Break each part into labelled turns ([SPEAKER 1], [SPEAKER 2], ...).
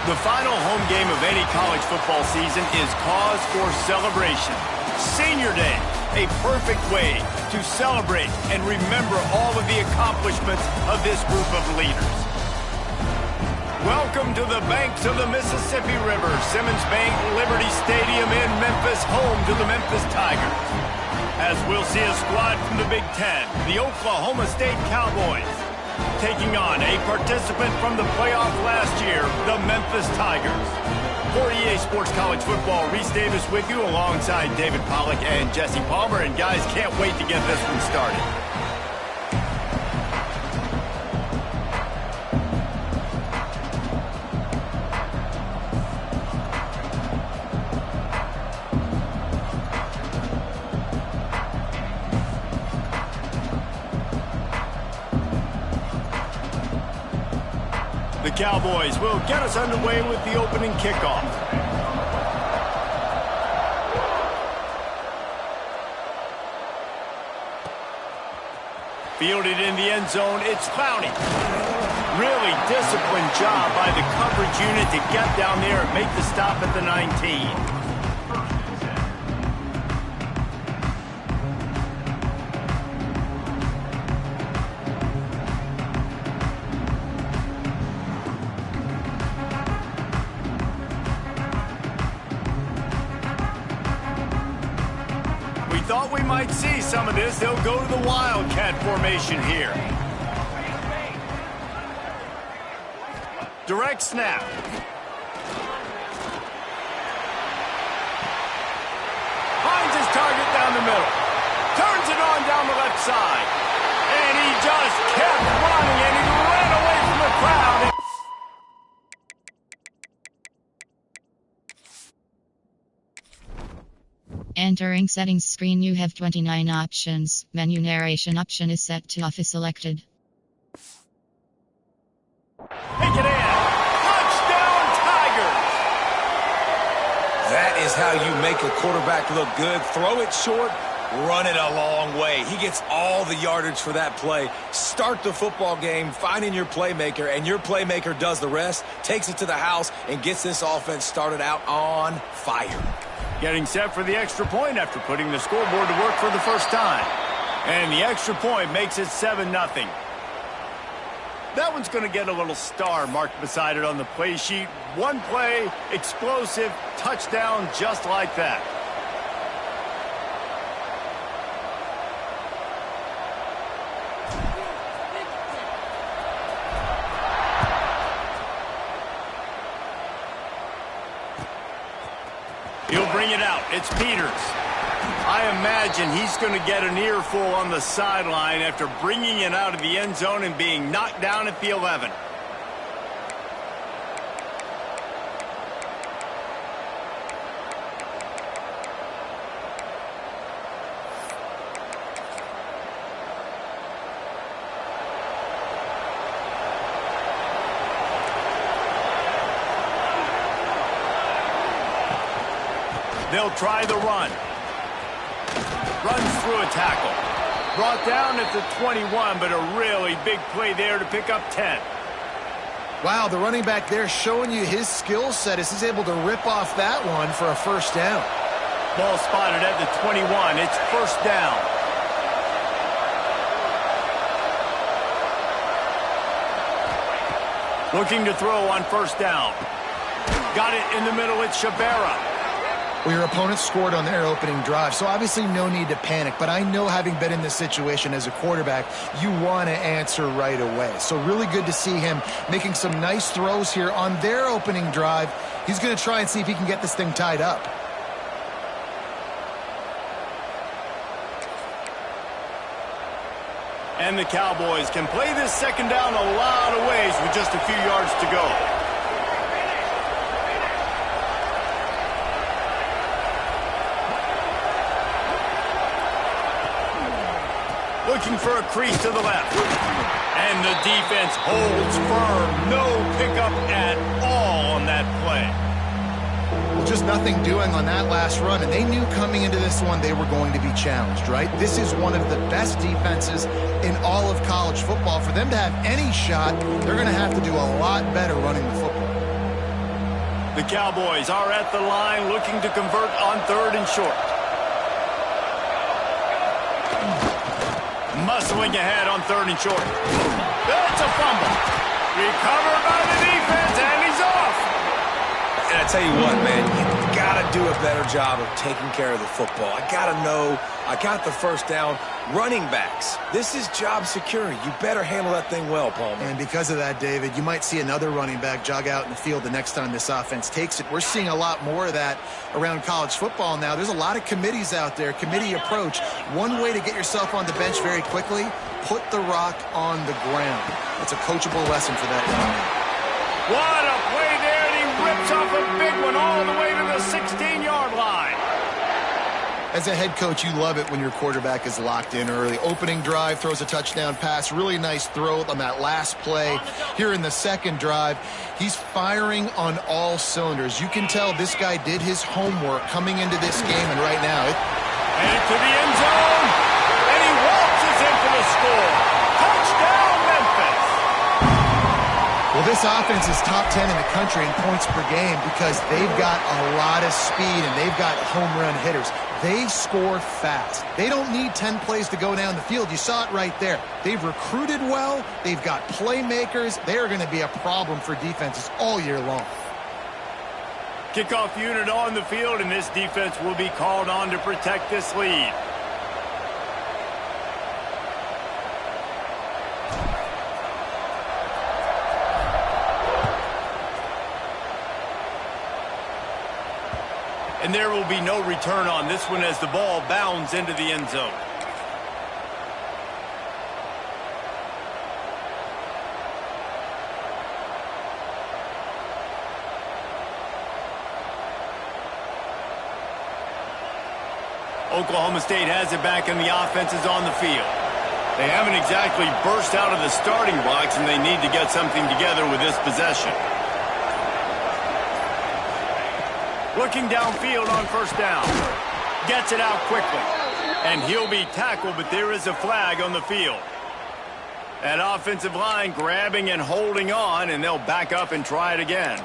[SPEAKER 1] The final home game of any college football season is cause for celebration. Senior Day, a perfect way to celebrate and remember all of the accomplishments of this group of leaders. Welcome to the banks of the Mississippi River, Simmons Bank Liberty Stadium in Memphis, home to the Memphis Tigers. As we'll see a squad from the Big Ten, the Oklahoma State Cowboys, taking on a participant from the playoff last year, the Memphis Tigers. For EA Sports College Football, Reese Davis with you alongside David Pollack and Jesse Palmer. And guys, can't wait to get this one started. The Cowboys will get us underway with the opening kickoff. Fielded in the end zone, it's Clowney. Really disciplined job by the coverage unit to get down there and make the stop at the 19. Thought we might see some of this. They'll go to the Wildcat formation here. Direct snap. Finds his target down the middle. Turns it on down the left side. And he just kept running, and he ran away from the crowd.
[SPEAKER 2] Entering settings screen, you have 29 options. Menu narration option is set to off is selected.
[SPEAKER 1] Take it in. Touchdown Tigers.
[SPEAKER 3] That is how you make a quarterback look good. Throw it short, run it a long way. He gets all the yardage for that play. Start the football game finding your playmaker, and your playmaker does the rest, takes it to the house, and gets this offense started out on fire.
[SPEAKER 1] Getting set for the extra point after putting the scoreboard to work for the first time. And the extra point makes it 7-0. That one's going to get a little star marked beside it on the play sheet. One play, explosive, touchdown, just like that. He'll bring it out. It's Peters. I imagine he's going to get an earful on the sideline after bringing it out of the end zone and being knocked down at the 11. They'll try the run. Runs through a tackle. Brought down at the 21, but a really big play there to pick up 10.
[SPEAKER 4] Wow, the running back there showing you his skill set as he's able to rip off that one for a first down.
[SPEAKER 1] Ball spotted at the 21. It's first down. Looking to throw on first down. Got it in the middle. It's Shabera.
[SPEAKER 4] Well, your opponent scored on their opening drive, so obviously no need to panic. But I know, having been in this situation as a quarterback, you want to answer right away. So really good to see him making some nice throws here on their opening drive. He's going to try and see if he can get this thing tied up.
[SPEAKER 1] And the Cowboys can play this second down a lot of ways with just a few yards to go. Looking for a crease to the left. And the defense holds firm. No pickup at all on that play.
[SPEAKER 4] Well, just nothing doing on that last run, and they knew coming into this one they were going to be challenged, right? This is one of the best defenses in all of college football. For them to have any shot, they're going to have to do a lot better running the football.
[SPEAKER 1] The Cowboys are at the line looking to convert on 3rd and short. Muscling ahead on 3rd and short. That's a fumble. Recovered by the defense, and he's off.
[SPEAKER 3] And I tell you what, man, you got to do a better job of taking care of the football. I got to know I got the first down. Running backs, this is job security. You better handle that thing well, Palmer.
[SPEAKER 4] And because of that, David, you might see another running back jog out in the field the next time this offense takes it. We're seeing a lot more of that around college football now. There's a lot of committees out there, committee approach. One way to get yourself on the bench very quickly, put the rock on the ground. It's a coachable lesson for that young man.
[SPEAKER 1] What a play there, and he rips off a big one all the way to the 16-yard line.
[SPEAKER 4] As a head coach, you love it when your quarterback is locked in early. Opening drive, throws a touchdown pass. Really nice throw on that last play. Here in the second drive, he's firing on all cylinders. You can tell this guy did his homework coming into this game, and right now
[SPEAKER 1] Headed to the end zone, and he waltzes in for the score. Touchdown, Memphis.
[SPEAKER 4] Well, this offense is top 10 in the country in points per game because they've got a lot of speed and they've got home run hitters. They score fast. They don't need 10 plays to go down the field. You saw it right there. They've recruited well. They've got playmakers. They are going to be a problem for defenses all year long.
[SPEAKER 1] Kickoff unit on the field, and this defense will be called on to protect this lead. And there will be no return on this one as the ball bounds into the end zone. Oklahoma State has it back, and the offense is on the field. They haven't exactly burst out of the starting blocks, and they need to get something together with this possession. Looking downfield on first down. Gets it out quickly. And he'll be tackled, but there is a flag on the field. That offensive line grabbing and holding on, and they'll back up and try it again.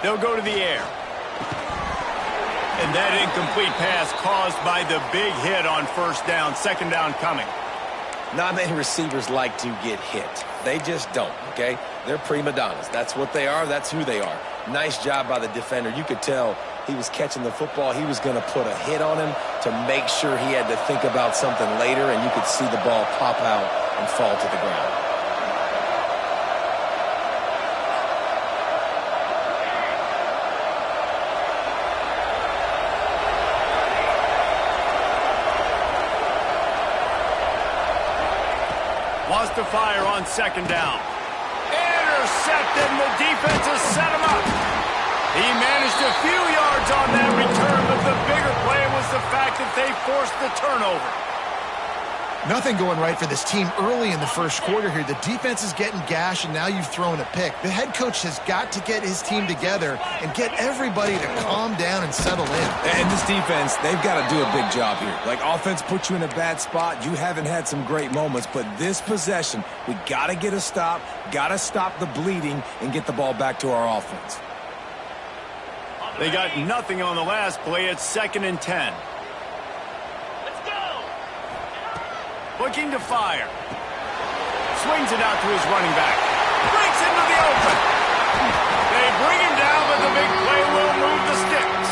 [SPEAKER 1] They'll go to the air. And that incomplete pass caused by the big hit on first down. Second down coming.
[SPEAKER 3] Not many receivers like to get hit. They just don't, okay? They're prima donnas. That's what they are. That's who they are. Nice job by the defender. You could tell he was catching the football. He was going to put a hit on him to make sure he had to think about something later, and you could see the ball pop out and fall to the ground.
[SPEAKER 1] Wants to fire on second down. Intercepted, and the defense has set him up. He managed a few yards on that return, but the bigger play was the fact that they forced the turnover.
[SPEAKER 4] Nothing going right for this team early in the first quarter here. The defense is getting gashed, and now you've thrown a pick. The head coach has got to get his team together and get everybody to calm down and settle in.
[SPEAKER 3] And this defense, they've got to do a big job here. Like, offense puts you in a bad spot. You haven't had some great moments, but this possession, we got to get a stop, got to stop the bleeding, and get the ball back to our offense.
[SPEAKER 1] They got nothing on the last play. It's 2nd and 10. Looking to fire. Swings it out to his running back. Breaks into the open. They bring him down, but the big play will move the sticks.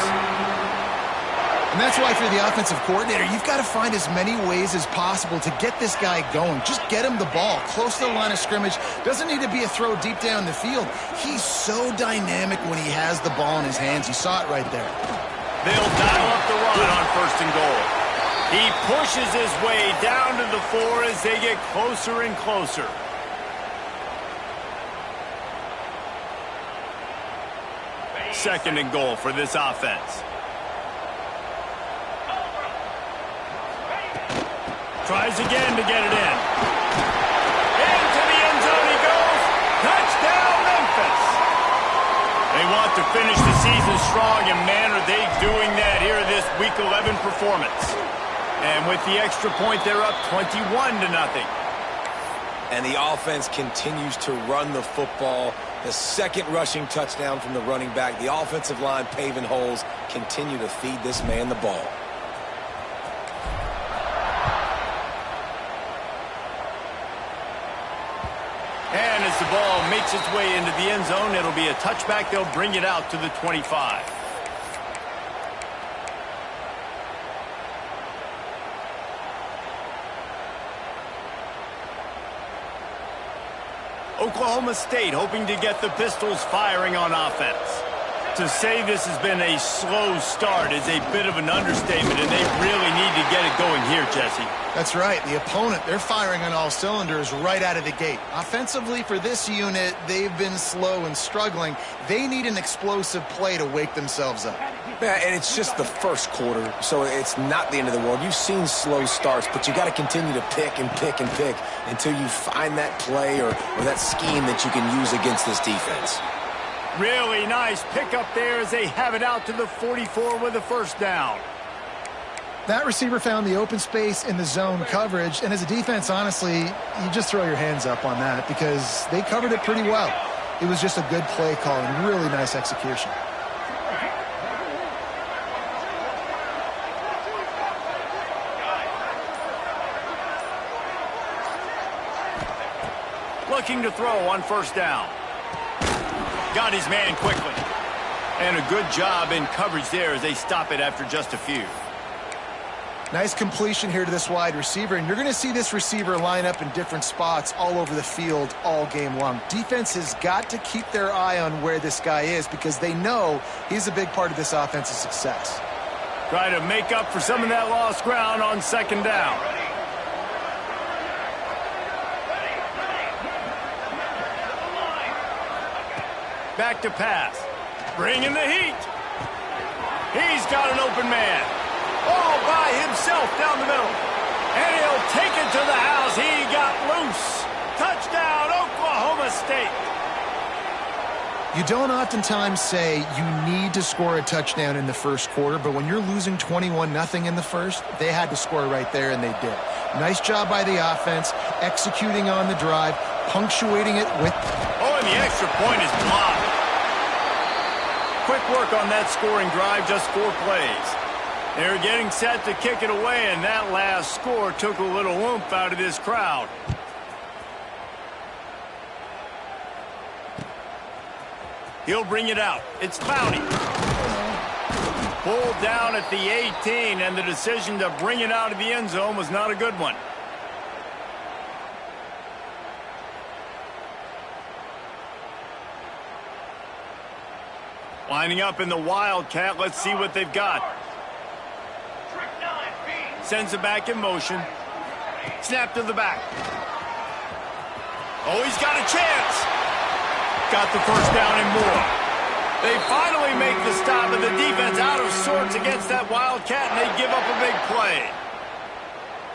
[SPEAKER 4] And that's why, if you're the offensive coordinator, you've got to find as many ways as possible to get this guy going. Just get him the ball close to the line of scrimmage. Doesn't need to be a throw deep down the field. He's so dynamic when he has the ball in his hands. You saw it right there.
[SPEAKER 1] They'll dial up the run on 1st and goal. He pushes his way down to the 4 as they get closer and closer. Second and goal for this offense. Tries again to get it in. Into the end zone he goes. Touchdown, Memphis. They want to finish the season strong, and man, are they doing that here in this Week 11 performance. And with the extra point, they're up 21-0.
[SPEAKER 3] And the offense continues to run the football. The second rushing touchdown from the running back. The offensive line paving holes. Continue to feed this man the ball.
[SPEAKER 1] And as the ball makes its way into the end zone, it'll be a touchback. They'll bring it out to the 25. Oklahoma State hoping to get the Pistols firing on offense. To say this has been a slow start is a bit of an understatement, and they really need to get it going here, Jesse.
[SPEAKER 4] That's right. The opponent, they're firing on all cylinders right out of the gate. Offensively, for this unit, they've been slow and struggling. They need an explosive play to wake themselves up.
[SPEAKER 3] Yeah, and it's just the first quarter, so it's not the end of the world. You've seen slow starts, but you got to continue to pick and pick and pick until you find that play or that scheme that you can use against this defense.
[SPEAKER 1] Really nice pickup there as they have it out to the 44 with a first down.
[SPEAKER 4] That receiver found the open space in the zone coverage, and as a defense, honestly, you just throw your hands up on that because they covered it pretty well. It was just a good play call and really nice execution.
[SPEAKER 1] Looking to throw on first down. Got his man quickly. And a good job in coverage there as they stop it after just a few.
[SPEAKER 4] Nice completion here to this wide receiver, and you're going to see this receiver line up in different spots all over the field all game long. Defense has got to keep their eye on where this guy is because they know he's a big part of this offense's success.
[SPEAKER 1] Try to make up for some of that lost ground on second down. Back to pass. Bringing the heat. He's got an open man. All by himself down the middle. And he'll take it to the house. He got loose. Touchdown, Oklahoma State.
[SPEAKER 4] You don't oftentimes say you need to score a touchdown in the first quarter, but when you're losing 21-0 in the first, they had to score right there, and they did. Nice job by the offense, executing on the drive, punctuating it with...
[SPEAKER 1] Oh, and the extra point is blocked. Quick work on that scoring drive, just 4 plays. They're getting set to kick it away, and that last score took a little oomph out of this crowd. He'll bring it out. It's Clowney. Pulled down at the 18, and the decision to bring it out of the end zone was not a good one. Lining up in the Wildcat. Let's see what they've got. Sends it back in motion. Snap to the back. Oh, he's got a chance. Got the first down and more. They finally make the stop, and the defense out of sorts against that Wildcat, and they give up a big play.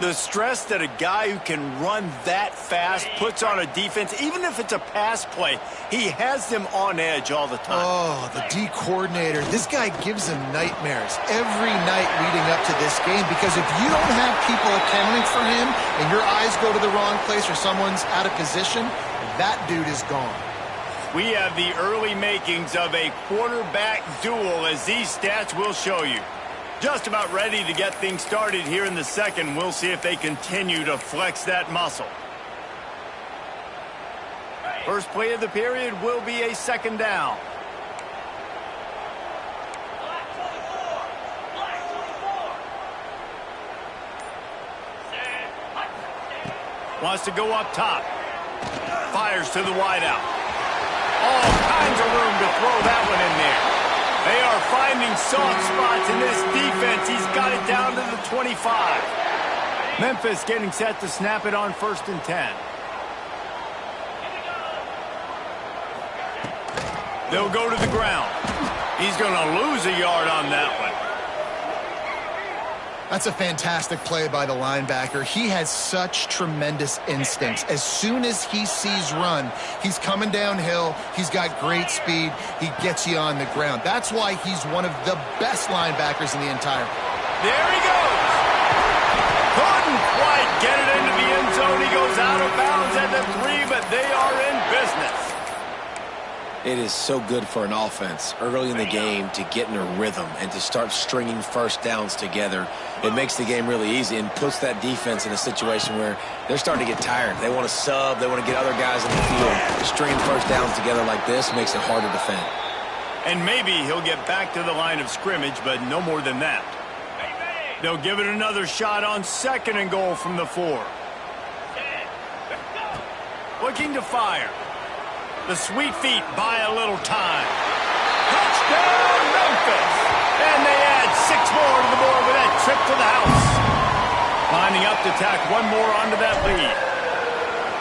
[SPEAKER 1] The stress that a guy who can run that fast puts on a defense, even if it's a pass play, he has them on edge all the time.
[SPEAKER 4] Oh, the D coordinator. This guy gives them nightmares every night leading up to this game because if you don't have people accounting for him and your eyes go to the wrong place or someone's out of position, that dude is gone.
[SPEAKER 1] We have the early makings of a quarterback duel, as these stats will show you. Just about ready to get things started here in the second. We'll see if they continue to flex that muscle. First play of the period will be a second down. Wants to go up top. Fires to the wideout. All kinds of room to throw that one in there. They are finding soft spots in this defense. He's got it down to the 25. Memphis getting set to snap it on 1st and 10. They'll go to the ground. He's going to lose a yard on that one.
[SPEAKER 4] That's a fantastic play by the linebacker. He has such tremendous instincts. As soon as he sees run, he's coming downhill. He's got great speed. He gets you on the ground. That's why he's one of the best linebackers in the entire.
[SPEAKER 1] There he goes. Couldn't quite get it into the end zone. He goes out of bounds at the 3, but they are in business.
[SPEAKER 3] It is so good for an offense early in the game to get in a rhythm and to start stringing first downs together. It makes the game really easy and puts that defense in a situation where they're starting to get tired. They want to sub. They want to get other guys in the field. Stringing first downs together like this makes it hard to defend.
[SPEAKER 1] And maybe he'll get back to the line of scrimmage, but no more than that. They'll give it another shot on 2nd and goal from the 4. Looking to fire. The sweet feet buy a little time. Touchdown, Memphis! And they add 6 more to the board with that trip to the house. Lining up to tack one more onto that lead.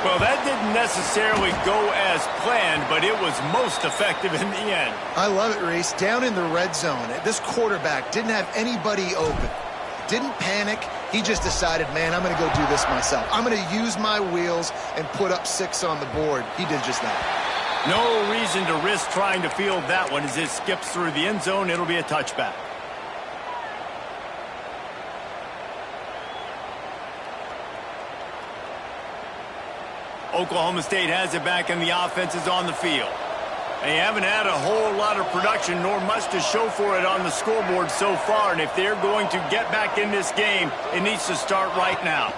[SPEAKER 1] Well, that didn't necessarily go as planned, but it was most effective in the end.
[SPEAKER 4] I love it, Reese. Down in the red zone, this quarterback didn't have anybody open. Didn't panic. He just decided, man, I'm going to go do this myself. I'm going to use my wheels and put up 6 on the board. He did just that.
[SPEAKER 1] No reason to risk trying to field that one. As it skips through the end zone, it'll be a touchback. Oklahoma State has it back, and the offense is on the field. They haven't had a whole lot of production, nor much to show for it on the scoreboard so far. And if they're going to get back in this game, it needs to start right now.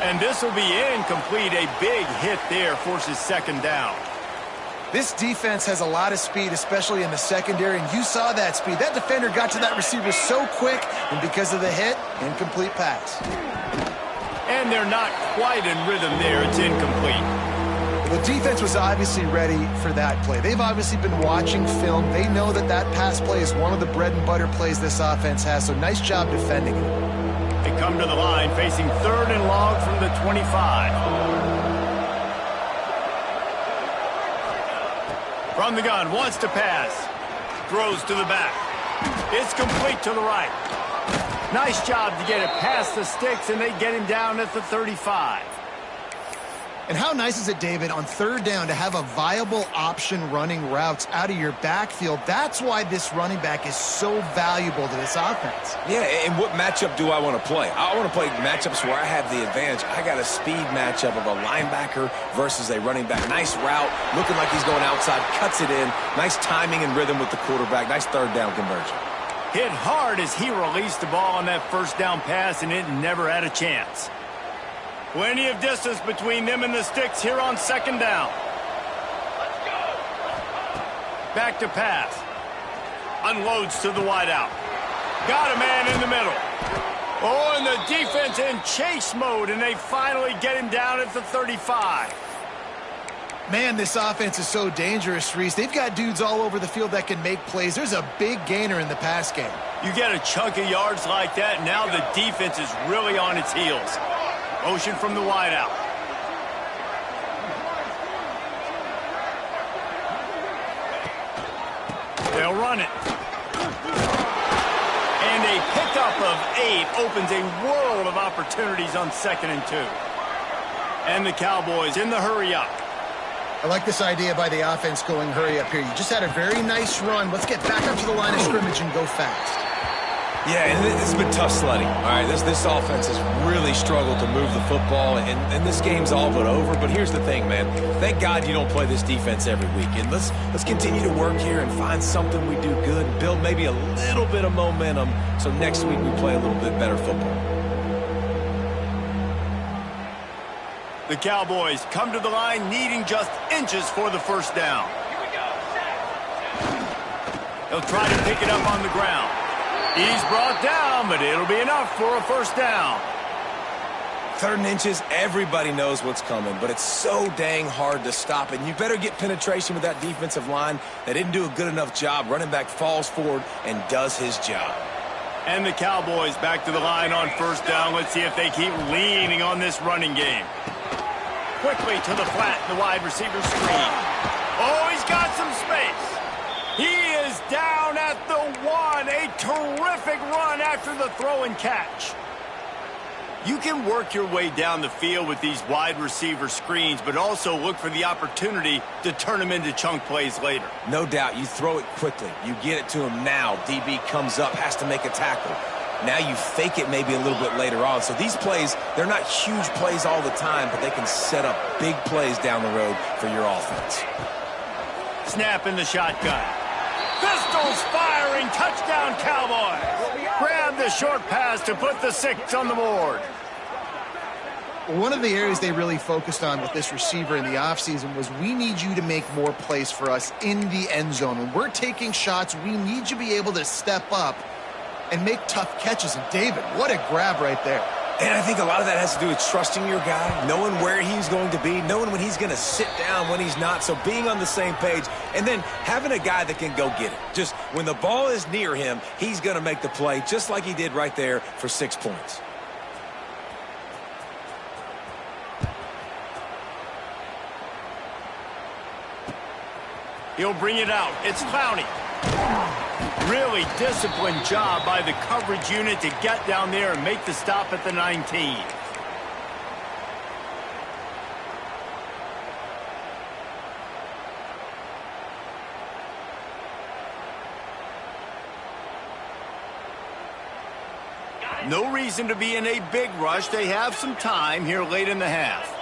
[SPEAKER 1] And this will be incomplete. A big hit there forces 2nd down.
[SPEAKER 4] This defense has a lot of speed, especially in the secondary, and you saw that speed. That defender got to that receiver so quick, and because of the hit, incomplete pass.
[SPEAKER 1] And they're not quite in rhythm there. It's incomplete.
[SPEAKER 4] The defense was obviously ready for that play. They've obviously been watching film. They know that that pass play is one of the bread and butter plays this offense has, so nice job defending it.
[SPEAKER 1] They come to the line facing 3rd and long from the 25. From the gun, wants to pass. Throws to the back. It's complete to the right. Nice job to get it past the sticks, and they get him down at the 35.
[SPEAKER 4] And how nice is it, David, on 3rd down to have a viable option running routes out of your backfield? That's why this running back is so valuable to this offense.
[SPEAKER 3] Yeah, and what matchup do I want to play? I want to play matchups where I have the advantage. I got a speed matchup of a linebacker versus a running back. Nice route, looking like he's going outside, cuts it in. Nice timing and rhythm with the quarterback. Nice 3rd down conversion.
[SPEAKER 1] Hit hard as he released the ball on that 1st down pass, and it never had a chance. Plenty of distance between them and the sticks here on 2nd down. Let's go. Back to pass. Unloads to the wideout. Got a man in the middle. Oh, and the defense in chase mode, and they finally get him down at the 35.
[SPEAKER 4] Man, this offense is so dangerous, Reese. They've got dudes all over the field that can make plays. There's a big gainer in the pass game.
[SPEAKER 1] You get a chunk of yards like that, now the defense is really on its heels. Motion from the wideout. They'll run it. And a pickup of 8 opens a world of opportunities on 2nd and 2. And the Cowboys in the hurry up.
[SPEAKER 4] I like this idea by the offense going hurry up here. You just had a very nice run. Let's get back up to the line of scrimmage and go fast.
[SPEAKER 3] Yeah, and this has been tough sledding. All right, this offense has really struggled to move the football, and this game's all but over. But here's the thing, man. Thank God you don't play this defense every week. And let's continue to work here and find something we do good and build maybe a little bit of momentum so next week we play a little bit better football.
[SPEAKER 1] The Cowboys come to the line needing just inches for the 1st down. Here we go. They'll try to pick it up on the ground. He's brought down, but it'll be enough for a 1st down.
[SPEAKER 3] 3rd and inches, everybody knows what's coming, but it's so dang hard to stop. And you better get penetration with that defensive line. They didn't do a good enough job. Running back falls forward and does his job.
[SPEAKER 1] And the Cowboys back to the line on 1st down. Let's see if they keep leaning on this running game. Quickly to the flat, the wide receiver screen. Oh, he's got some space. He is down at the one. A terrific run after the throw and catch. You can work your way down the field with these wide receiver screens, but also look for the opportunity to turn them into chunk plays later.
[SPEAKER 3] No doubt, you throw it quickly. You get it to him now. DB comes up, has to make a tackle. Now you fake it maybe a little bit later on. So these plays, they're not huge plays all the time, but they can set up big plays down the road for your offense.
[SPEAKER 1] Snap in the shotgun. Pistols firing, touchdown Cowboys. Grab the short pass to put the 6 on the board.
[SPEAKER 4] One of the areas they really focused on with this receiver in the offseason was we need you to make more plays for us in the end zone. When we're taking shots, we need you to be able to step up and make tough catches. And David, what a grab right there.
[SPEAKER 3] And I think a lot of that has to do with trusting your guy, knowing where he's going to be, knowing when he's going to sit down, when he's not. So being on the same page, and then having a guy that can go get it. Just when the ball is near him, he's going to make the play, just like he did right there for 6 points.
[SPEAKER 1] He'll bring it out. It's Clowney. Really disciplined job by the coverage unit to get down there and make the stop at the 19. No reason to be in a big rush. They have some time here late in the half.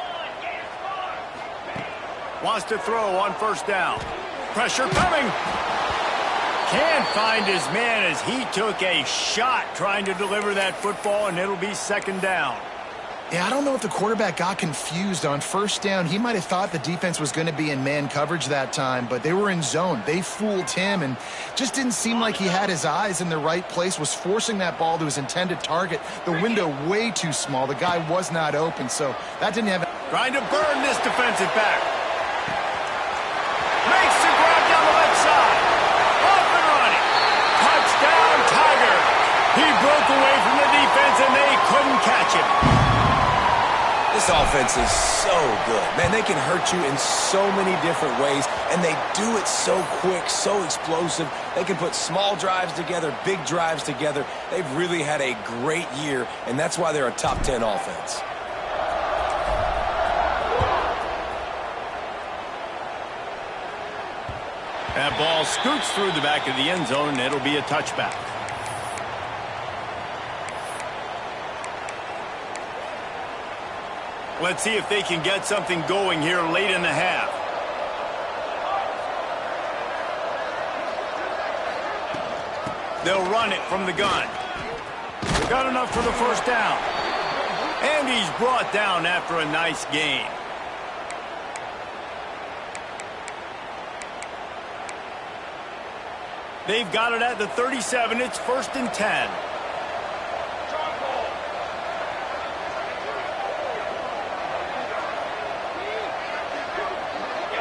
[SPEAKER 1] Wants to throw on first down. Pressure coming. Can't find his man as he took a shot trying to deliver that football, and it'll be second down.
[SPEAKER 4] Yeah, I don't know if the quarterback got confused on first down. He might have thought the defense was going to be in man coverage that time, but they were in zone. They fooled him and just didn't seem like he had his eyes in the right place, was forcing that ball to his intended target. The window way too small. The guy was not open, so that didn't have...
[SPEAKER 1] Trying to burn this defensive back. Makes the grab down the left side. Off and running. Touchdown, Tiger. He broke away from the defense, and they couldn't catch him.
[SPEAKER 3] This offense is so good. Man, they can hurt you in so many different ways, and they do it so quick, so explosive. They can put small drives together, big drives together. They've really had a great year, and that's why they're a top 10 offense.
[SPEAKER 1] That ball scoots through the back of the end zone, and it'll be a touchback. Let's see if they can get something going here late in the half. They'll run it from the gun. Got enough for the first down. And he's brought down after a nice gain. They've got it at the 37. It's 1st and 10.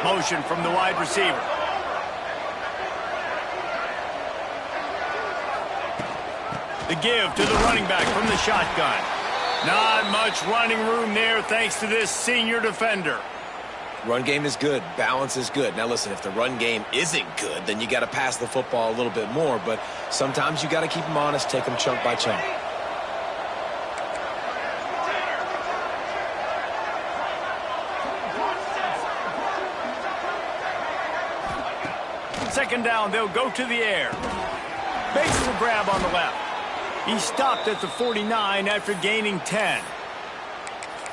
[SPEAKER 1] Motion from the wide receiver. The give to the running back from the shotgun. Not much running room there thanks to this senior defender.
[SPEAKER 3] Run game is good. Balance is good. Now, listen, if the run game isn't good, then you got to pass the football a little bit more. But sometimes you got to keep them honest, take them chunk by chunk.
[SPEAKER 1] Second down, they'll go to the air. Makes the grab on the left. He stopped at the 49 after gaining 10.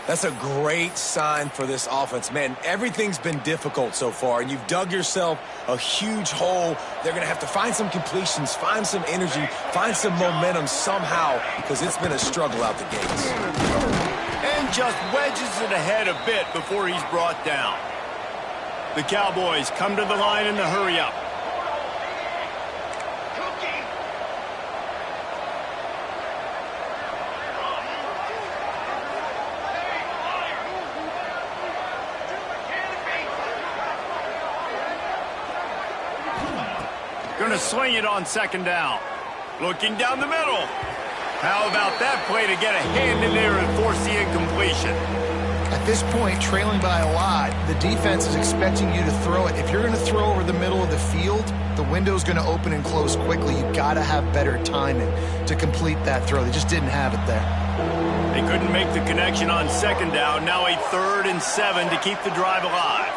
[SPEAKER 3] That's a great sign for this offense. Man, everything's been difficult so far, and you've dug yourself a huge hole. They're going to have to find some completions, find some energy, find some momentum somehow, because it's been a struggle out the gates.
[SPEAKER 1] And just wedges it ahead a bit before he's brought down. The Cowboys come to the line in the hurry-up. Going to swing it on second down. Looking down the middle. How about that play to get a hand in there and force the incompletion?
[SPEAKER 4] At this point, trailing by a lot, the defense is expecting you to throw it. If you're going to throw over the middle of the field, the window's going to open and close quickly. You got to have better timing to complete that throw. They just didn't have it there.
[SPEAKER 1] They couldn't make the connection on second down. Now a 3rd and 7 to keep the drive alive.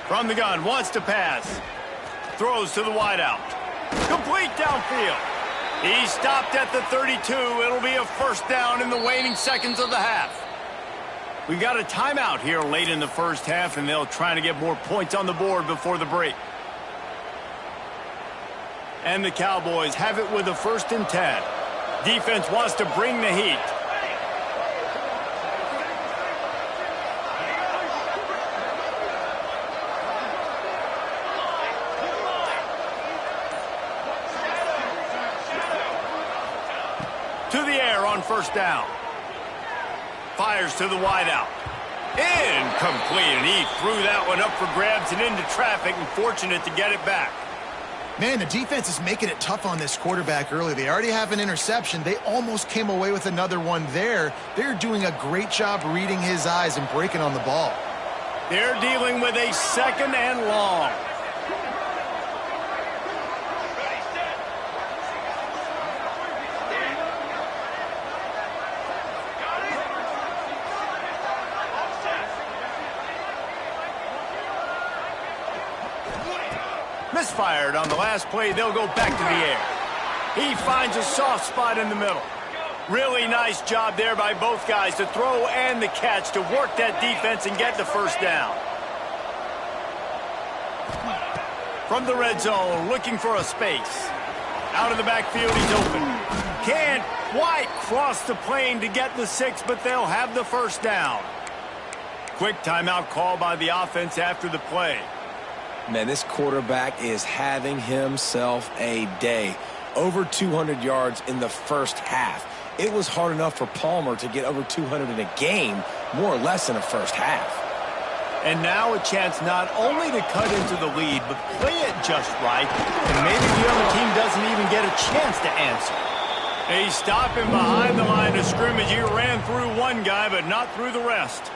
[SPEAKER 1] From the gun, wants to pass. Throws to the wideout. Complete downfield. He stopped at the 32. It'll be a first down in the waning seconds of the half. We've got a timeout here late in the first half, and they'll try to get more points on the board before the break. And the Cowboys have it with a 1st and 10. Defense wants to bring the heat. To the air on first down. Fires to the wideout. Incomplete, and he threw that one up for grabs and into traffic, and fortunate to get it back.
[SPEAKER 4] Man, the defense is making it tough on this quarterback early. They already have an interception. They almost came away with another one there. They're doing a great job reading his eyes and breaking on the ball.
[SPEAKER 1] They're dealing with a 2nd and long. Misfired on the last play. They'll go back to the air. He finds a soft spot in the middle. Really nice job there by both guys to throw and the catch to work that defense and get the first down. From the red zone, looking for a space. Out of the backfield, he's open. Can't quite cross the plane to get the 6, but they'll have the first down. Quick timeout call by the offense after the play.
[SPEAKER 3] Man, this quarterback is having himself a day. Over 200 yards in the first half. It was hard enough for Palmer to get over 200 in a game, more or less in a first half.
[SPEAKER 1] And now a chance not only to cut into the lead, but play it just right. And maybe the other team doesn't even get a chance to answer. He's stopping behind the line of scrimmage. He ran through one guy, but not through the rest.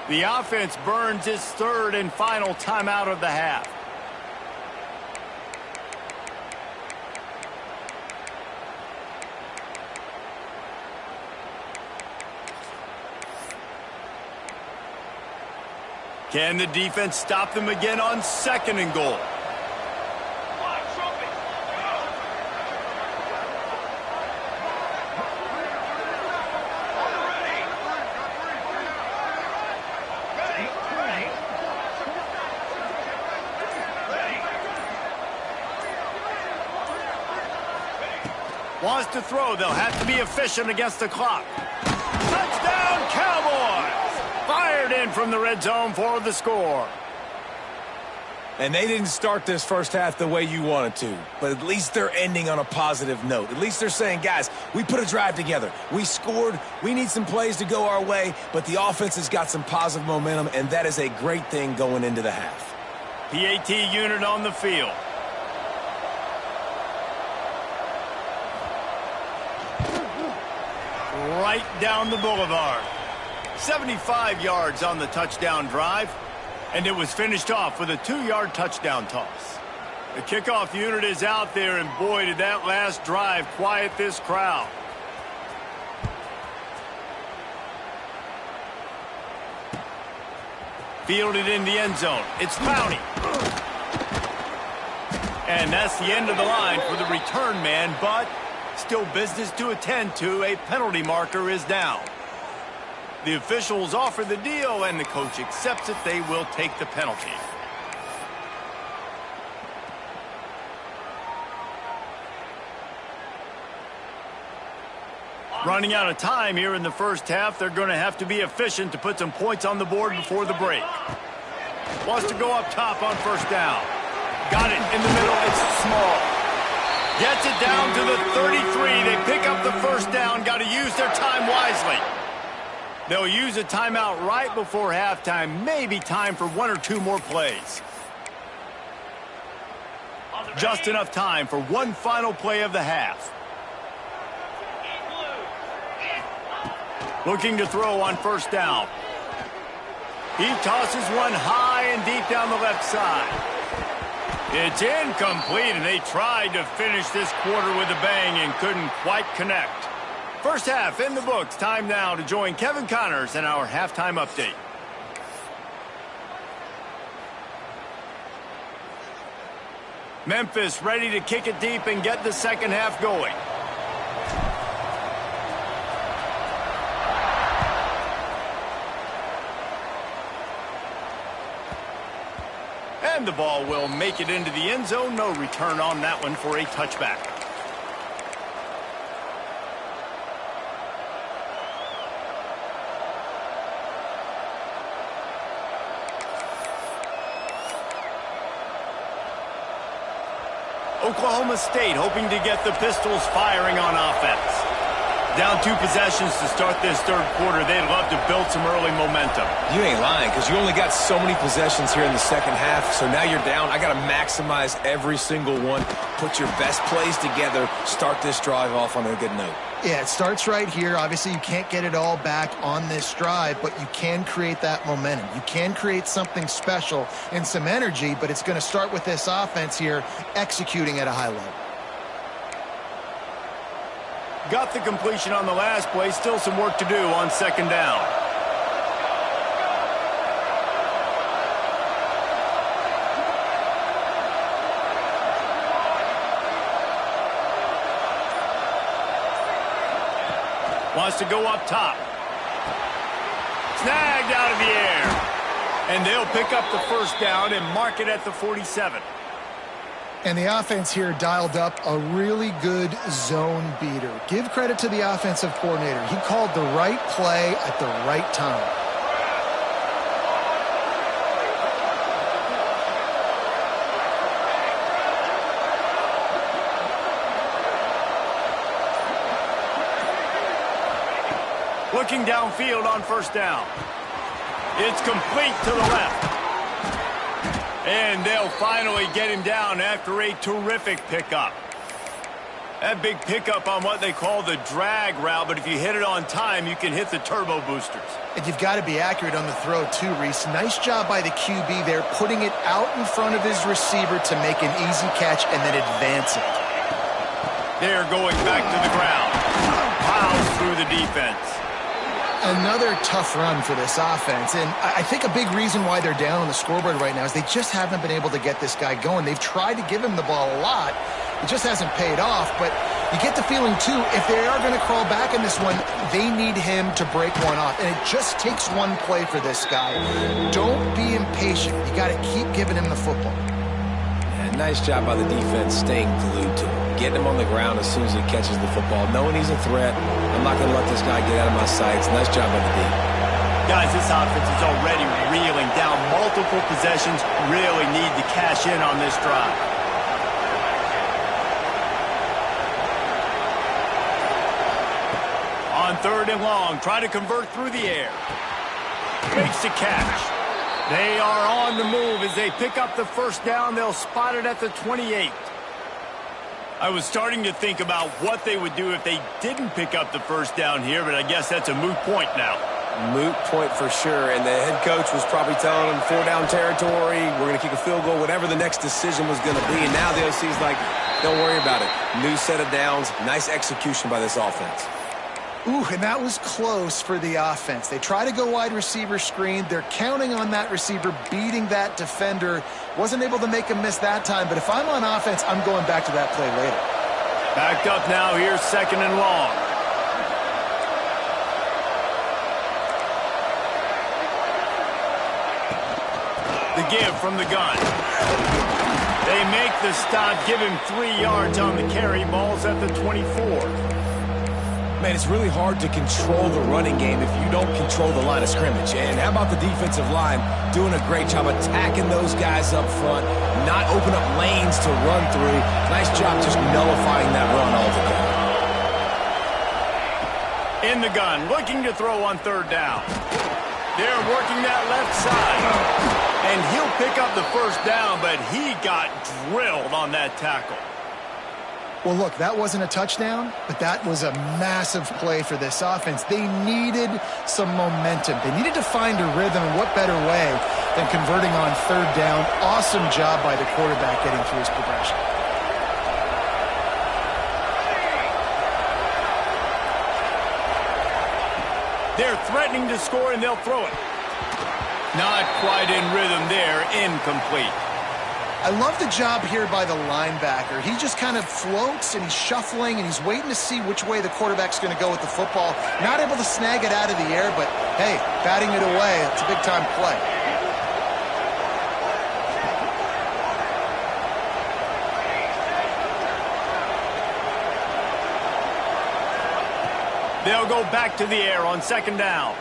[SPEAKER 1] The offense burns its 3rd and final timeout of the half. Can the defense stop them again on 2nd and goal? Wants to throw. They'll have to be efficient against the clock. Touchdown, Cowboys! Fired in from the red zone for the score.
[SPEAKER 3] And they didn't start this first half the way you wanted to, but at least they're ending on a positive note. At least they're saying, guys, we put a drive together. We scored. We need some plays to go our way, but the offense has got some positive momentum, and that is a great thing going into the half.
[SPEAKER 1] PAT unit on the field. Right down the boulevard. 75 yards on the touchdown drive, and it was finished off with a 2-yard touchdown toss. The kickoff unit is out there, and boy, did that last drive quiet this crowd. Fielded in the end zone. It's Mounty. And that's the end of the line for the return man, but still business to attend to. A penalty marker is down. The officials offer the deal, and the coach accepts it. They will take the penalty. Running out of time here in the first half. They're going to have to be efficient to put some points on the board before the break. Wants to go up top on first down. Got it in the middle. It's small. Gets it down to the 33. They pick up the first down. Got to use their time wisely. They'll use a timeout right before halftime. Maybe time for 1 or 2 more plays. Just enough time for one final play of the half. Looking to throw on first down. He tosses one high and deep down the left side. It's incomplete, and they tried to finish this quarter with a bang and couldn't quite connect. First half in the books. Time now to join Kevin Connors in our halftime update. Memphis ready to kick it deep and get the second half going. And the ball will make it into the end zone. No return on that one for a touchback. Oklahoma State hoping to get the Pistols firing on offense. Down 2 possessions to start this third quarter. They'd love to build some early momentum.
[SPEAKER 3] You ain't lying, because you only got so many possessions here in the second half, so now you're down. I got to maximize every single one. Put your best plays together. Start this drive off on a good note.
[SPEAKER 4] Yeah, it starts right here. Obviously, you can't get it all back on this drive, but you can create that momentum. You can create something special and some energy, but it's going to start with this offense here executing at a high level.
[SPEAKER 1] Got the completion on the last play. Still some work to do on second down. Wants to go up top. Snagged out of the air. And they'll pick up the first down and mark it at the 47.
[SPEAKER 4] And the offense here dialed up a really good zone beater. Give credit to the offensive coordinator. He called the right play at the right time.
[SPEAKER 1] Looking downfield on first down. It's complete to the left. And they'll finally get him down after a terrific pickup. That big pickup on what they call the drag route, but if you hit it on time, you can hit the turbo boosters.
[SPEAKER 4] And you've got to be accurate on the throw too, Reese. Nice job by the QB there, putting it out in front of his receiver to make an easy catch and then advance it.
[SPEAKER 1] They're going back to the ground. Plows through the defense.
[SPEAKER 4] Another tough run for this offense, and I think a big reason why they're down on the scoreboard right now is they just haven't been able to get this guy going. They've tried to give him the ball a lot. It just hasn't paid off, but you get the feeling, too, if they are going to crawl back in this one, they need him to break one off, and it just takes one play for this guy. Don't be impatient. You got to keep giving him the football.
[SPEAKER 3] Yeah, nice job by the defense staying glued to him. Getting him on the ground as soon as he catches the football. Knowing he's a threat, I'm not going to let this guy get out of my sights. Nice job by the D.
[SPEAKER 1] Guys, this offense is already reeling down multiple possessions. Really need to cash in on this drive. On third and long, try to convert through the air. Makes the catch. They are on the move as they pick up the first down. They'll spot it at the 28. I was starting to think about what they would do if they didn't pick up the first down here, but I guess that's a moot point now.
[SPEAKER 3] Moot point for sure, and the head coach was probably telling them 4-down territory, we're going to kick a field goal, whatever the next decision was going to be, and now the OC's like, don't worry about it. New set of downs, nice execution by this offense.
[SPEAKER 4] Ooh, and that was close for the offense. They try to go wide receiver screen. They're counting on that receiver beating that defender. Wasn't able to make him miss that time, but if I'm on offense, I'm going back to that play later.
[SPEAKER 1] Backed up now, here's second and long. The give from the gun. They make the stop, give him 3 yards on the carry. Ball's at the 24.
[SPEAKER 3] Man, it's really hard to control the running game if you don't control the line of scrimmage. And how about the defensive line doing a great job attacking those guys up front, not open up lanes to run through. Nice job just nullifying that run altogether.
[SPEAKER 1] In the gun, looking to throw on third down. They're working that left side. And he'll pick up the first down, but he got drilled on that tackle.
[SPEAKER 4] Well, look, that wasn't a touchdown, but that was a massive play for this offense. They needed some momentum. They needed to find a rhythm, and what better way than converting on third down. Awesome job by the quarterback getting through his progression.
[SPEAKER 1] They're threatening to score, and they'll throw it. Not quite in rhythm there, incomplete.
[SPEAKER 4] I love the job here by the linebacker. He just kind of floats, and he's shuffling, and he's waiting to see which way the quarterback's going to go with the football. Not able to snag it out of the air, but, hey, batting it away, it's a big-time play.
[SPEAKER 1] They'll go back to the air on second down.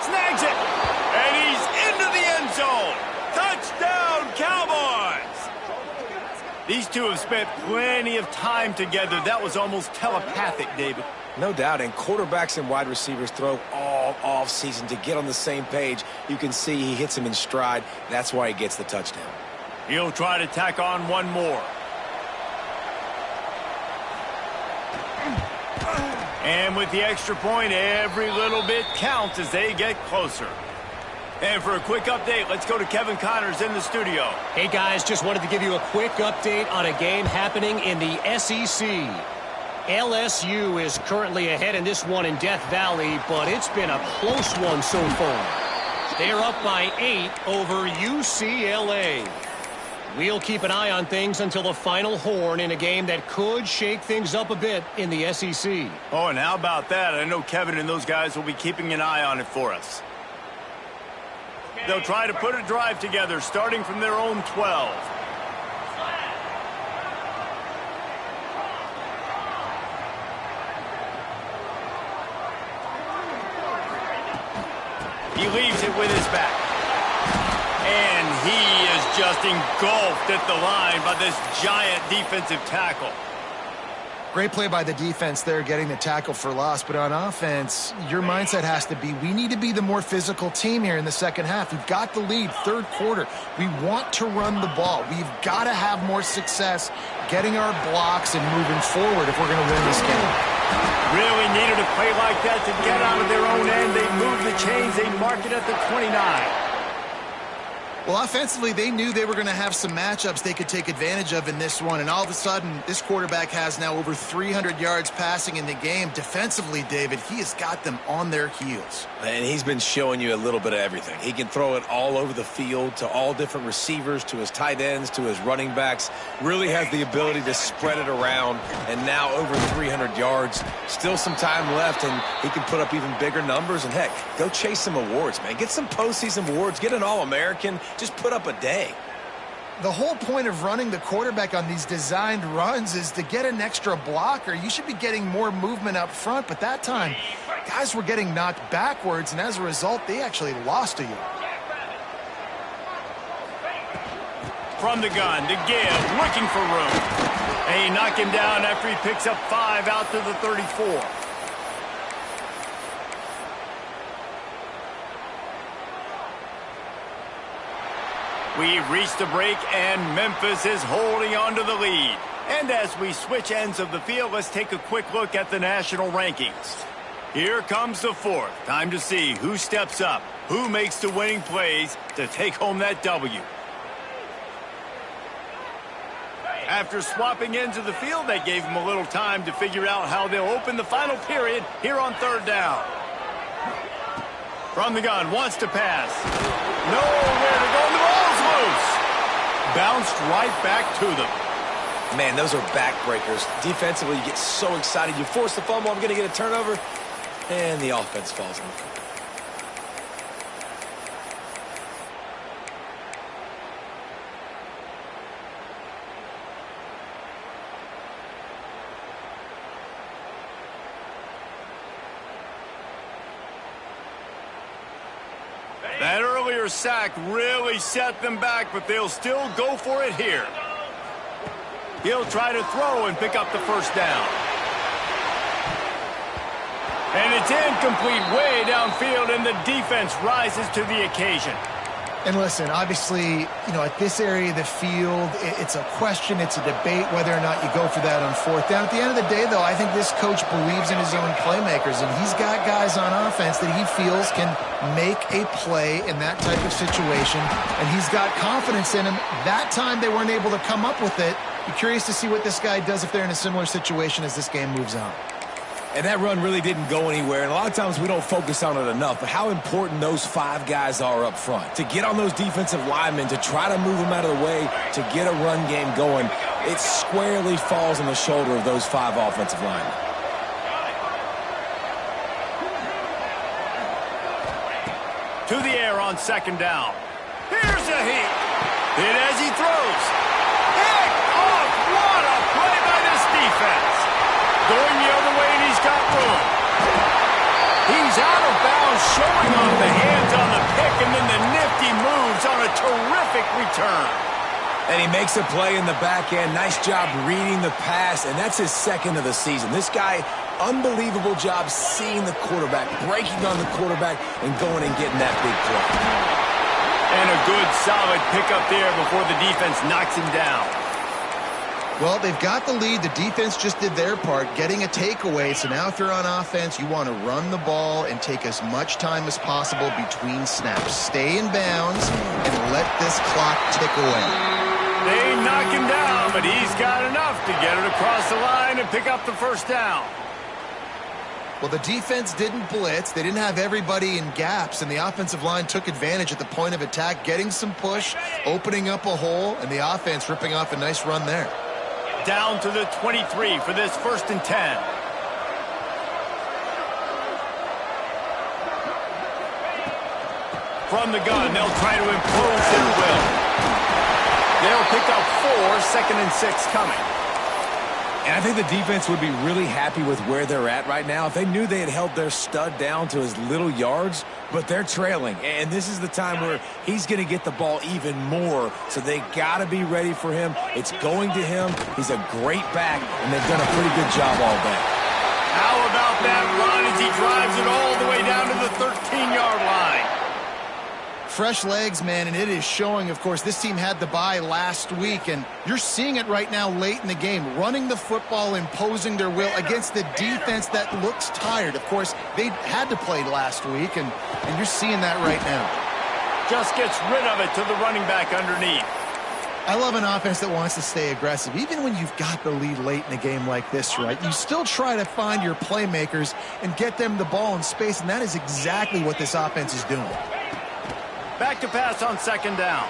[SPEAKER 1] Snags it, and he's into the end zone. Touchdown, Cowboys! These two have spent plenty of time together. That was almost telepathic, David.
[SPEAKER 3] No doubt, and quarterbacks and wide receivers throw all off-season to get on the same page. You can see he hits him in stride. That's why he gets the touchdown.
[SPEAKER 1] He'll try to tack on one more. And with the extra point, every little bit counts as they get closer. And for a quick update, let's go to Kevin Connors in the studio.
[SPEAKER 5] Hey, guys, just wanted to give you a quick update on a game happening in the SEC. LSU is currently ahead in this one in Death Valley, but it's been a close one so far. They're up by 8 over UCLA. We'll keep an eye on things until the final horn in a game that could shake things up a bit in the SEC.
[SPEAKER 1] Oh, and how about that? I know Kevin and those guys will be keeping an eye on it for us. They'll try to put a drive together, starting from their own 12. He leaves it with his back. And he is just engulfed at the line by this giant defensive tackle.
[SPEAKER 4] Great play by the defense there, getting the tackle for loss. But on offense, your mindset has to be, we need to be the more physical team here in the second half. We've got the lead, third quarter. We want to run the ball. We've got to have more success getting our blocks and moving forward if we're going to win this game.
[SPEAKER 1] Really needed a play like that to get out of their own end. They move the chains. They mark it at the 29.
[SPEAKER 4] Well, offensively, they knew they were going to have some matchups they could take advantage of in this one, and all of a sudden, this quarterback has now over 300 yards passing in the game. Defensively, David, he has got them on their heels.
[SPEAKER 3] And he's been showing you a little bit of everything. He can throw it all over the field to all different receivers, to his tight ends, to his running backs. Really has the ability to spread it around, and now over 300 yards. Still some time left, and he can put up even bigger numbers. And, heck, go chase some awards, man. Get some postseason awards. Get an All-American. Just put up a day.
[SPEAKER 4] The whole point of running the quarterback on these designed runs is to get an extra blocker. You should be getting more movement up front, but that time, guys were getting knocked backwards, and as a result, they actually lost a yard.
[SPEAKER 1] From the gun to give, looking for room. And he knocked him down after he picks up 5 out to the 34. We've reached the break, and Memphis is holding on to the lead. And as we switch ends of the field, let's take a quick look at the national rankings. Here comes the fourth. Time to see who steps up, who makes the winning plays to take home that W. After swapping ends of the field, they gave them a little time to figure out how they'll open the final period here on third down. From the gun, wants to pass. Nowhere to go, and the ball's loose. Bounced right back to them.
[SPEAKER 3] Man, those are backbreakers. Defensively, you get so excited. You force the fumble, I'm going to get a turnover, and the offense falls on the field.
[SPEAKER 1] That earlier sack really set them back, but they'll still go for it here. He'll try to throw and pick up the first down. And it's incomplete way downfield, and the defense rises to the occasion.
[SPEAKER 4] And listen, obviously, at this area of the field, it's a question, it's a debate whether or not you go for that on fourth down. At the end of the day, though, I think this coach believes in his own playmakers, and he's got guys on offense that he feels can make a play in that type of situation, and he's got confidence in him. That time they weren't able to come up with it. Be curious to see what this guy does if they're in a similar situation as this game moves on.
[SPEAKER 3] And that run really didn't go anywhere, and a lot of times we don't focus on it enough, but how important those 5 guys are up front. To get on those defensive linemen, to try to move them out of the way, to get a run game going, it squarely falls on the shoulder of those 5 offensive linemen.
[SPEAKER 1] To the air on second down. Here's a heat. Hit as he throws. Pick off. What a play by this defense. Going the other way, and he's got room. He's out of bounds, showing off the hands on the pick, and then the nifty moves on a terrific return.
[SPEAKER 3] And he makes a play in the back end. Nice job reading the pass, and that's his second of the season. This guy, unbelievable job seeing the quarterback, breaking on the quarterback, and going and getting that big play.
[SPEAKER 1] And a good, solid pickup there before the defense knocks him down.
[SPEAKER 4] Well, they've got the lead. The defense just did their part, getting a takeaway. So now if you're on offense, you want to run the ball and take as much time as possible between snaps. Stay in bounds and let this clock tick away.
[SPEAKER 1] They knock him down, but he's got enough to get it across the line and pick up the first down.
[SPEAKER 4] Well, the defense didn't blitz. They didn't have everybody in gaps, and the offensive line took advantage at the point of attack, getting some push, opening up a hole, and the offense ripping off a nice run there.
[SPEAKER 1] Down to the 23 for this 1st and 10. From the gun, they'll try to impose their will. They'll pick up 4, 2nd and 6 coming.
[SPEAKER 3] And I think the defense would be really happy with where they're at right now if they knew they had held their stud down to his little yards, but they're trailing. And this is the time where he's going to get the ball even more, so they got to be ready for him. It's going to him. He's a great back, and they've done a pretty good job all day.
[SPEAKER 1] How about that run as he drives it all the way down to the 13-yard line?
[SPEAKER 4] Fresh legs, man, and it is showing, of course. This team had the bye last week, and you're seeing it right now late in the game. Running the football, imposing their will against the defense that looks tired. Of course, they had to play last week, and you're seeing that right now.
[SPEAKER 1] Just gets rid of it to the running back underneath.
[SPEAKER 4] I love an offense that wants to stay aggressive. Even when you've got the lead late in a game like this, right, you still try to find your playmakers and get them the ball in space, and that is exactly what this offense is doing.
[SPEAKER 1] Back to pass on second down.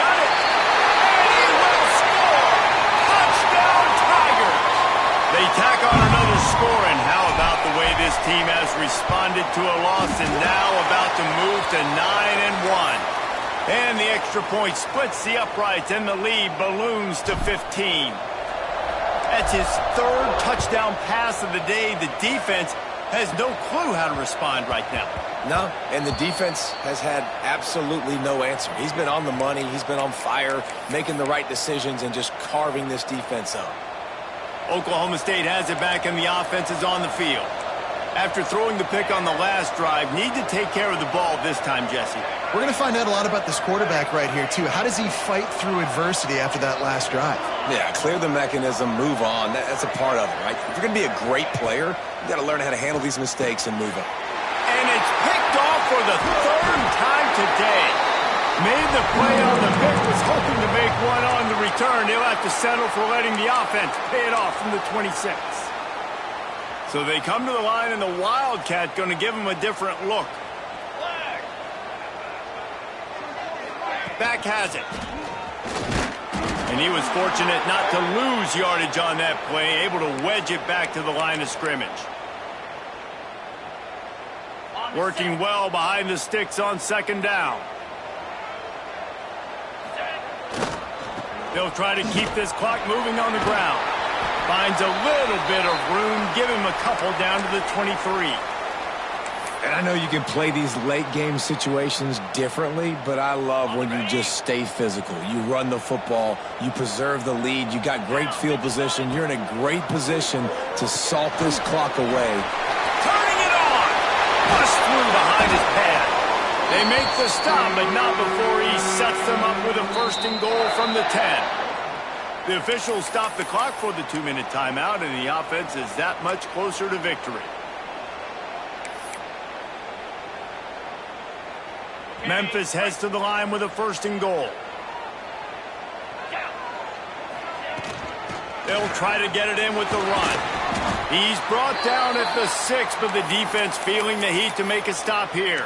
[SPEAKER 1] Got it! And he will score! Touchdown Tigers! They tack on another score, and how about the way this team has responded to a loss and now about to move to 9-1. And the extra point splits the uprights, and the lead balloons to 15. That's his 3rd touchdown pass of the day. The defense has no clue how to respond right now.
[SPEAKER 3] No, and the defense has had absolutely no answer. He's been on the money. He's been on fire, making the right decisions and just carving this defense up.
[SPEAKER 1] Oklahoma State has it back, and the offense is on the field. After throwing the pick on the last drive, need to take care of the ball this time, Jesse.
[SPEAKER 4] We're going to find out a lot about this quarterback right here, too. How does he fight through adversity after that last drive?
[SPEAKER 3] Yeah, clear the mechanism, move on. That's a part of it, right? If you're going to be a great player, you got to learn how to handle these mistakes and move on.
[SPEAKER 1] And it's picked off for the 3rd time today. Made the play on the pick, was hoping to make one on the return. He'll have to settle for letting the offense pay it off from the 26. So they come to the line, and the Wildcat going to give him a different look. Back has it. And he was fortunate not to lose yardage on that play, able to wedge it back to the line of scrimmage. Working well behind the sticks on second down. They'll try to keep this clock moving on the ground. Finds a little bit of room, give him a couple down to the 23.
[SPEAKER 3] And I know you can play these late-game situations differently, but I love when you just stay physical. You run the football, you preserve the lead, you got great field position, you're in a great position to salt this clock away.
[SPEAKER 1] Turning it on! Bust through behind his pad. They make the stop, but not before he sets them up with a first and goal from the 10. The officials stop the clock for the 2-minute timeout, and the offense is that much closer to victory. Memphis heads to the line with a first and goal. They'll try to get it in with the run. He's brought down at the 6, but the defense feeling the heat to make a stop here.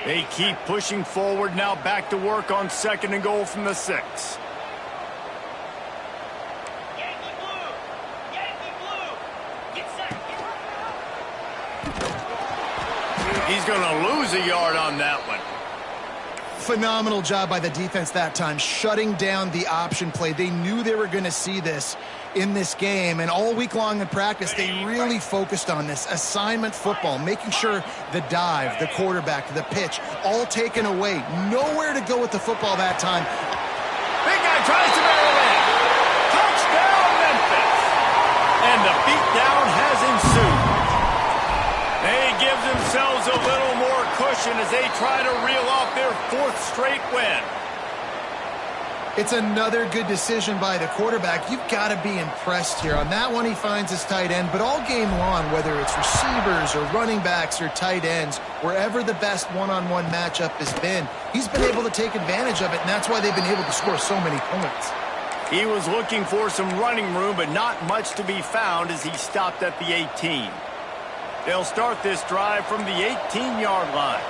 [SPEAKER 1] They keep pushing forward, now back to work on second and goal from the 6. He's going to lose a yard on that one.
[SPEAKER 4] Phenomenal job by the defense that time, shutting down the option play. They knew they were going to see this in this game, and all week long in practice, they really focused on this assignment football, making sure the dive, the quarterback, the pitch, all taken away. Nowhere to go with the football that time.
[SPEAKER 1] Big guy tries to barrel in. Touchdown, Memphis. And the beatdown has ensued. They give themselves a little more cushion as they try to reel off their 4th straight win.
[SPEAKER 4] It's another good decision by the quarterback. You've got to be impressed here. On that one, he finds his tight end, but all game long, whether it's receivers or running backs or tight ends, wherever the best one-on-one matchup has been, he's been able to take advantage of it, and that's why they've been able to score so many points.
[SPEAKER 1] He was looking for some running room, but not much to be found as he stopped at the 18. They'll start this drive from the 18-yard line.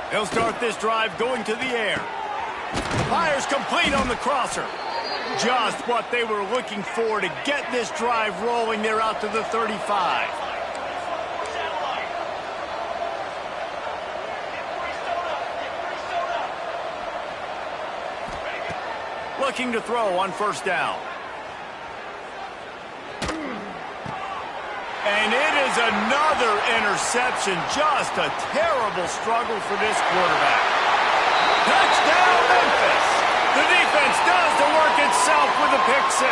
[SPEAKER 1] They'll start this drive going to the air. Fires complete on the crosser. Just what they were looking for to get this drive rolling. They're out to the 35. Looking to throw on first down. And it is another interception. Just a terrible struggle for this quarterback. Touchdown, Memphis. The defense does the work itself with a pick 6.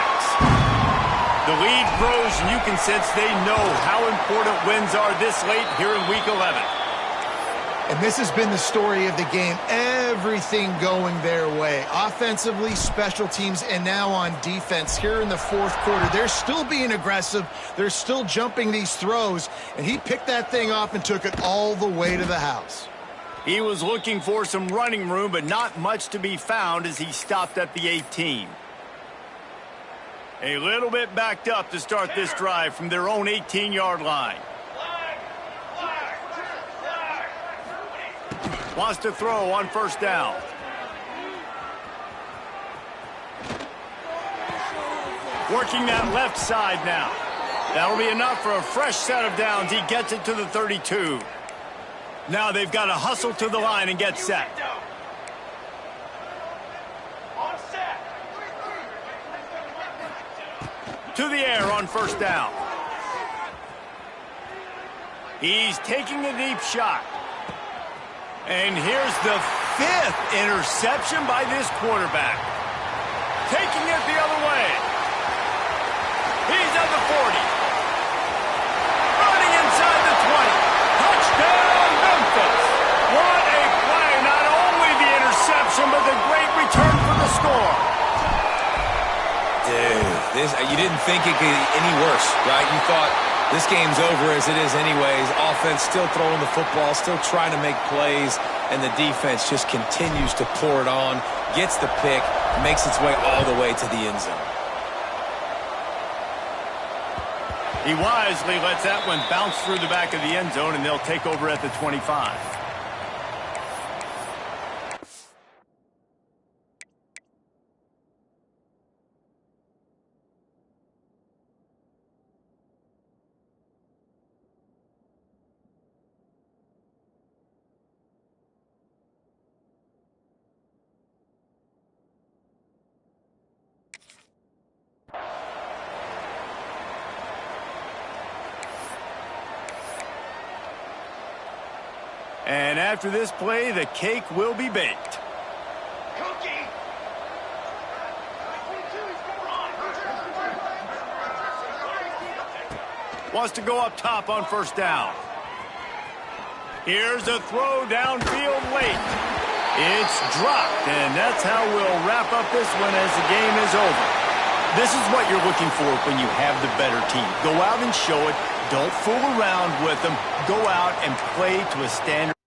[SPEAKER 1] The lead grows, and you can sense they know how important wins are this late here in Week 11.
[SPEAKER 4] And this has been the story of the game. Everything going their way. Offensively, special teams, and now on defense here in the 4th quarter. They're still being aggressive. They're still jumping these throws. And he picked that thing off and took it all the way to the house.
[SPEAKER 1] He was looking for some running room, but not much to be found as he stopped at the 18. A little bit backed up to start this drive from their own 18-yard line. Wants to throw on first down. Working that left side now. That'll be enough for a fresh set of downs. He gets it to the 32. Now they've got to hustle to the line and get set. To the air on first down. He's taking a deep shot. And here's the 5th interception by this quarterback. Taking it the other way. He's at the 40. Running inside the 20. Touchdown, Memphis. What a play. Not only the interception, but the great return for the score.
[SPEAKER 3] Dude, you didn't think it could get any worse, right? You thought this game's over as it is anyways. Offense still throwing the football, still trying to make plays, and the defense just continues to pour it on, gets the pick, makes its way all the way to the end zone.
[SPEAKER 1] He wisely lets that one bounce through the back of the end zone, and they'll take over at the 25. And after this play, the cake will be baked. Wants to go up top on first down. Here's a throw downfield late. It's dropped, and that's how we'll wrap up this one as the game is over. This is what you're looking for when you have the better team. Go out and show it. Don't fool around with them. Go out and play to a standard.